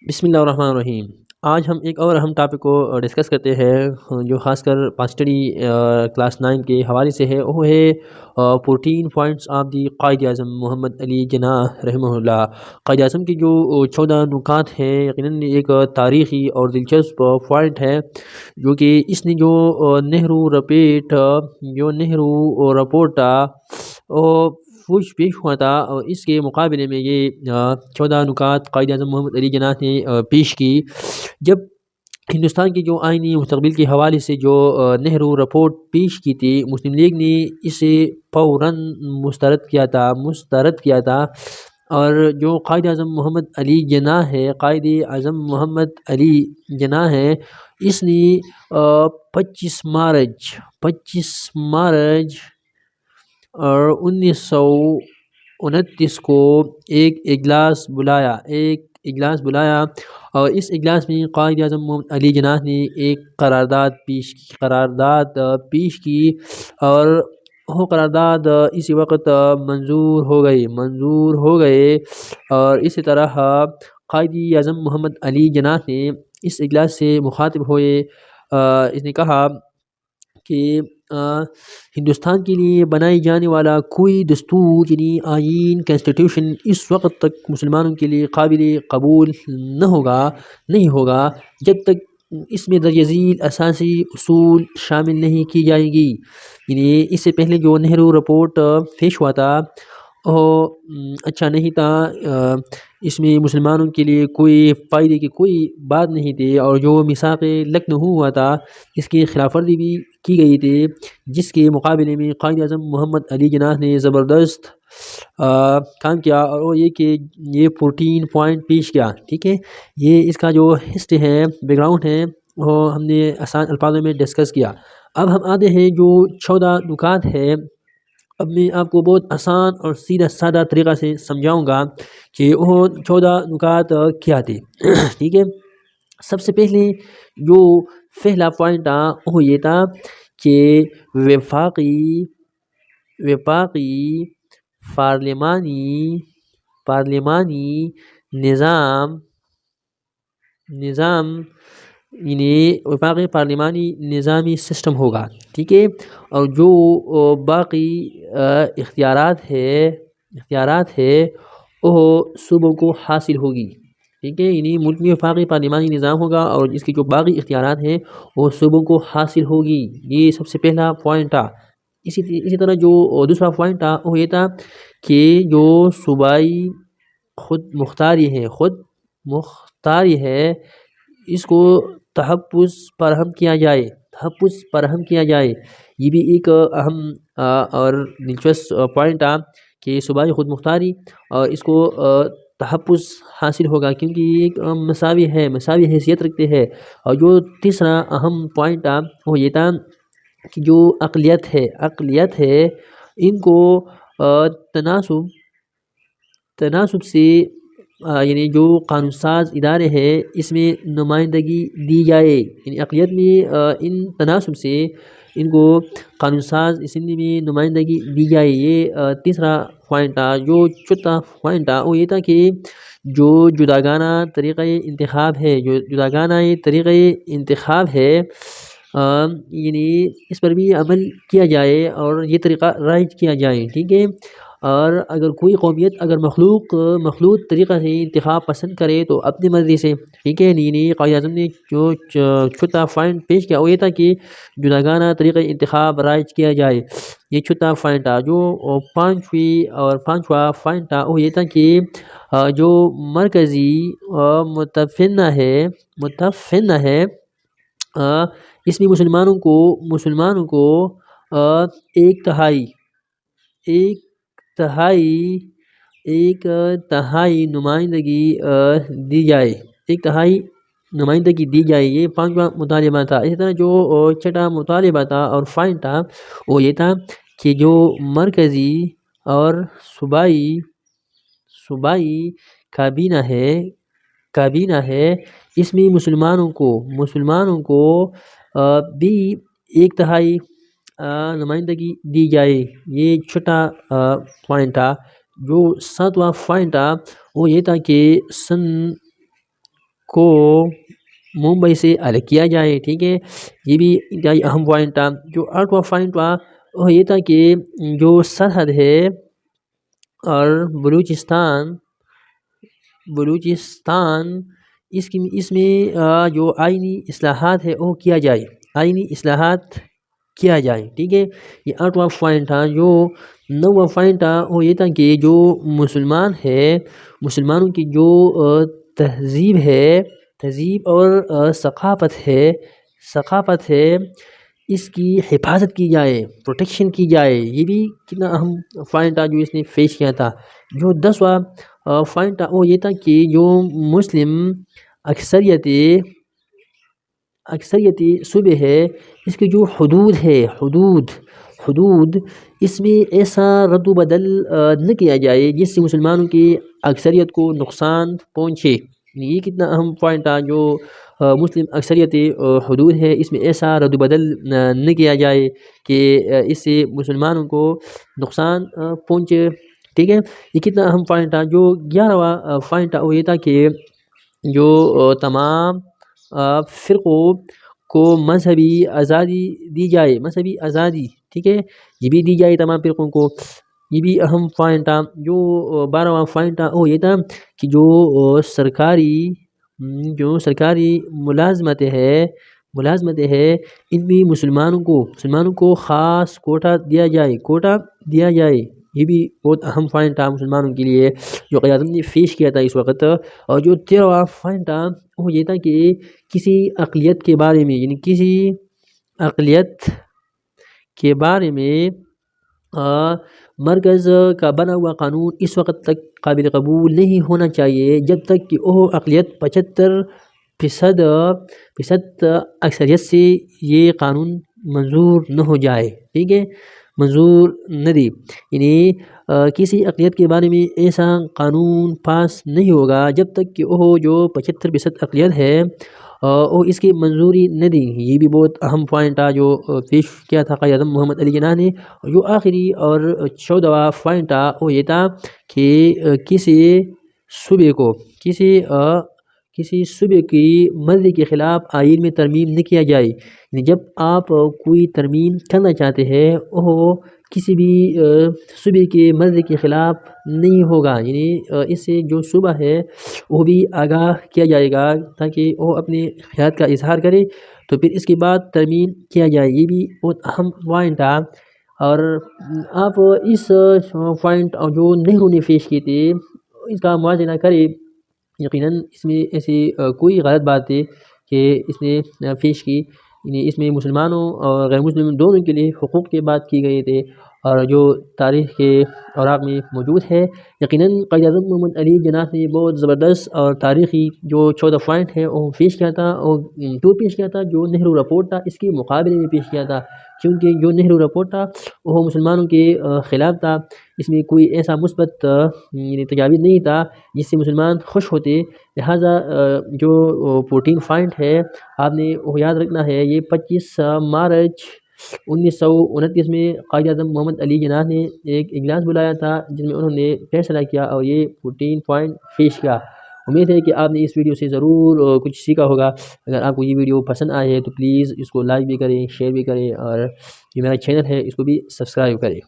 بسم اللہ الرحمن الرحیم۔ آج ہم ایک اور اہم ٹاپک کو ڈسکس کرتے ہیں جو خاص کر پاس اسٹڈی کلاس 9 کے حوالے سے ہے، وہ ہے 14 points of the Quaid Azam محمد علی جناح رحمہ اللہ۔ قائد اعظم کی جو 14 نکات ہیں، یقیناً ایک تاریخی اور دلچسپ پوائنٹ ہے جو کہ اس نے جو نہرو رپورٹ فوج پیش ہوا تھا، اور اس کے مقابلے میں یہ 14 نکات قائد اعظم محمد علی جناح نے پیش کی۔ جب ہندوستان کی جو آئینی مستقبل کے حوالے سے جو نہرو رپورٹ پیش کی تھی، مسلم لیگ نے اسے فوراً مسترد کیا تھا اور جو قائد اعظم محمد علی جناح ہے اس نے 25 مارچ اور 1929 کو ایک اجلاس بلایا اور اس اجلاس میں قائد اعظم محمد علی جناح نے ایک قرارداد پیش کی اور وہ قرارداد اسی وقت منظور ہو گئے اور اسی طرح قائد اعظم محمد علی جناح نے اس اجلاس سے مخاطب ہوئے۔ اس نے کہا کہ ہندوستان کے لیے بنائی جانے والا کوئی دستور یعنی آئین کانسٹیٹیوشن اس وقت تک مسلمانوں کے لیے قابل قبول نہیں ہوگا جب تک اس میں درج ذیل اساسی اصول شامل نہیں کی جائیں گی۔ یعنی اس سے پہلے جو نہرو رپورٹ پیش ہوا تھا وہ اچھا نہیں تھا، اس میں مسلمانوں کے لیے کوئی فائدے کی کوئی بات نہیں تھی، اور جو میثاق لکھنؤ ہوا تھا اس کی خلاف ورزی بھی کی گئی تھی، جس کے مقابلے میں قائد اعظم محمد علی جناح نے زبردست کام کیا، اور وہ یہ کہ یہ 14 پوائنٹ پیش کیا۔ ٹھیک ہے، یہ اس کا جو ہسٹری ہے، بیک گراؤنڈ ہے، وہ ہم نے آسان الفاظوں میں ڈسکس کیا۔ اب ہم آتے ہیں جو 14 نکات ہے۔ اب میں آپ کو بہت آسان اور سیدھا سادہ طریقہ سے سمجھاؤں گا کہ وہ 14 نکات کیا تھے۔ ٹھیک ہے، سب سے پہلے جو پہلا پوائنٹ تھا وہ یہ تھا کہ وفاقی پارلیمانی نظام یعنی وفاقی پارلیمانی نظامی سسٹم ہوگا۔ ٹھیک ہے، اور جو باقی اختیارات ہے وہ صوبوں کو حاصل ہوگی۔ ٹھیک ہے، یعنی ملک میں وفاقی پارلیمانی نظام ہوگا اور اس کی جو باقی اختیارات ہیں وہ صوبوں کو حاصل ہوگی۔ یہ سب سے پہلا پوائنٹ تھا۔ اسی طرح جو دوسرا پوائنٹ تھا وہ یہ تھا کہ جو صوبائی خود مختاری ہے اس کو تحفظ فراہم کیا جائے۔ یہ بھی ایک اہم اور دلچسپ پوائنٹ تھا کہ صوبائی خود مختاری اور اس کو تحفظ حاصل ہوگا، کیونکہ یہ ایک مساوی حیثیت رکھتے ہیں۔ اور جو تیسرا اہم پوائنٹ تھا وہ یہ تھا کہ جو اقلیت ہے ان کو تناسب سے یعنی جو قانون ساز ادارے ہیں اس میں نمائندگی دی جائے، یعنی اقلیت میں ان تناسب سے ان کو قانون ساز اسمبلی میں نمائندگی دی جائے۔ یہ تیسرا پوائنٹ تھا۔ جو چوتھا پوائنٹ تھا وہ یہ تھا کہ جو جداگانہ طریقہ انتخاب ہے یعنی اس پر بھی عمل کیا جائے اور یہ طریقہ رائج کیا جائے۔ ٹھیک ہے، اور اگر کوئی قومیت اگر مخلوط طریقہ سے انتخاب پسند کرے تو اپنی مرضی سے۔ ٹھیک ہے، قائد اعظم نے جو چوتھا پوائنٹ پیش کیا وہ یہ تھا کہ جداگانہ طریقہ انتخاب رائج کیا جائے۔ یہ چوتھا پوائنٹ تھا۔ جو پانچواں پوائنٹ تھا وہ یہ تھا کہ جو مرکزی متفنہ ہے اس میں مسلمانوں کو ایک تہائی نمائندگی دی جائے۔ یہ پانچواں مطالبہ تھا۔ اسی طرح جو چھٹا مطالبہ تھا اور پوائنٹ تھا وہ یہ تھا کہ جو مرکزی اور صوبائی کابینہ ہے اس میں مسلمانوں کو بھی ایک تہائی نمائندگی دی جائے۔ یہ چھٹا پوائنٹ تھا۔ جو ساتواں پوائنٹ تھا وہ یہ تھا کہ سن کو ممبئی سے الگ کیا جائے، ٹھیک ہے، یہ بھی انتہائی اہم پوائنٹ تھا۔ جو 8واں پوائنٹ تھا وہ یہ تھا کہ جو سرحد ہے اور بلوچستان اس میں جو آئینی اصلاحات ہے وہ کیا جائے، آئینی اصلاحات کیا جائے، ٹھیک ہے، یہ 8واں پوائنٹ تھا۔ جو 9واں پوائنٹ تھا وہ یہ تھا کہ جو مسلمان ہے، مسلمانوں کی جو تہذیب اور ثقافت ہے اس کی حفاظت کی جائے، پروٹیکشن کی جائے، یہ بھی کتنا اہم پوائنٹ تھا جو اس نے پیش کیا تھا۔ جو 10واں پوائنٹ تھا وہ یہ تھا کہ جو مسلم اکثریتی صوبے ہے اس کی جو حدود اس میں ایسا رد و بدل نہ کیا جائے جس سے مسلمانوں کی اکثریت کو نقصان پہنچے، یہ کتنا اہم پوائنٹ تھا۔ جو مسلم اکثریتی حدود ہے اس میں ایسا رد و بدل نہ کیا جائے کہ اس سے مسلمانوں کو نقصان پہنچے، ٹھیک ہے، یہ کتنا اہم پوائنٹ تھا۔ جو 11واں پوائنٹ تھا وہ یہ تھا کہ جو تمام فرقوں کو مذہبی آزادی دی جائے، مذہبی آزادی، ٹھیک ہے، یہ بھی دی جائے تمام فرقوں کو، یہ بھی اہم پوائنٹ تھا۔ جو 12واں پوائنٹ تھا وہ یہ تھا کہ جو سرکاری ملازمتیں ہے ان میں مسلمانوں کو خاص کوٹا دیا جائے، یہ بھی بہت اہم پوائنٹ تھا مسلمانوں کے لیے جو قیادت نے پیش کیا تھا اس وقت۔ اور جو 13واں پوائنٹ تھا وہ یہ تھا کہ کسی اقلیت کے بارے میں، یعنی کسی اقلیت کے بارے میں مرکز کا بنا ہوا قانون اس وقت تک قابل قبول نہیں ہونا چاہیے جب تک کہ وہ اقلیت 75% اکثریت سے یہ قانون منظور نہ ہو جائے، ٹھیک ہے، منظور نہ دی، یعنی کسی اقلیت کے بارے میں ایسا قانون پاس نہیں ہوگا جب تک کہ وہ جو 75% اقلیت ہے وہ اس کی منظوری نہ دی، یہ بھی بہت اہم پوائنٹ تھا جو پیش کیا تھا قائد اعظم محمد علی جناح نے۔ جو آخری اور 14واں پوائنٹ تھا وہ یہ تھا کہ کسی صوبے کی مرضی کے خلاف آئین میں ترمیم نہ کیا جائے، یعنی جب آپ کوئی ترمیم کرنا چاہتے ہیں وہ کسی بھی صوبے کے مرضی کے خلاف نہیں ہوگا، یعنی اس سے جو صوبہ ہے وہ بھی آگاہ کیا جائے گا تاکہ وہ اپنے خیالات کا اظہار کرے، تو پھر اس کے بعد ترمیم کیا جائے، یہ بھی بہت اہم پوائنٹ تھا۔ اور آپ اس پوائنٹ جو نہرو نے پیش کی تھی اس کا موازنہ کریں، یقیناً اس میں ایسی کوئی غلط بات ہے کہ اس نے پیش کی، یعنی اس میں مسلمانوں اور غیر مسلم دونوں کے لیے حقوق کی بات کی گئی تھی اور جو تاریخ کے اوراق میں موجود ہے۔ یقیناً قائد اعظم محمد علی جناح نے بہت زبردست اور تاریخی جو 14 پوائنٹ ہے وہ پیش کیا تھا، اور پیش کیا تھا جو نہرو رپورٹ تھا اس کے مقابلے میں پیش کیا تھا، کیونکہ جو نہرو رپورٹ تھا وہ مسلمانوں کے خلاف تھا، اس میں کوئی ایسا مثبت یعنی تجاویز نہیں تھا جس سے مسلمان خوش ہوتے، لہٰذا جو 14 پوائنٹ ہے آپ نے وہ یاد رکھنا ہے۔ یہ 25 مارچ 1929 میں قائد اعظم محمد علی جناح نے ایک اجلاس بلایا تھا جس میں انہوں نے فیصلہ کیا اور یہ 14 پوائنٹ پیش کیا۔ امید ہے کہ آپ نے اس ویڈیو سے ضرور کچھ سیکھا ہوگا۔ اگر آپ کو یہ ویڈیو پسند آئے تو پلیز اس کو لائک بھی کریں، شیئر بھی کریں، اور یہ میرا چینل ہے اس کو بھی سبسکرائب کریں۔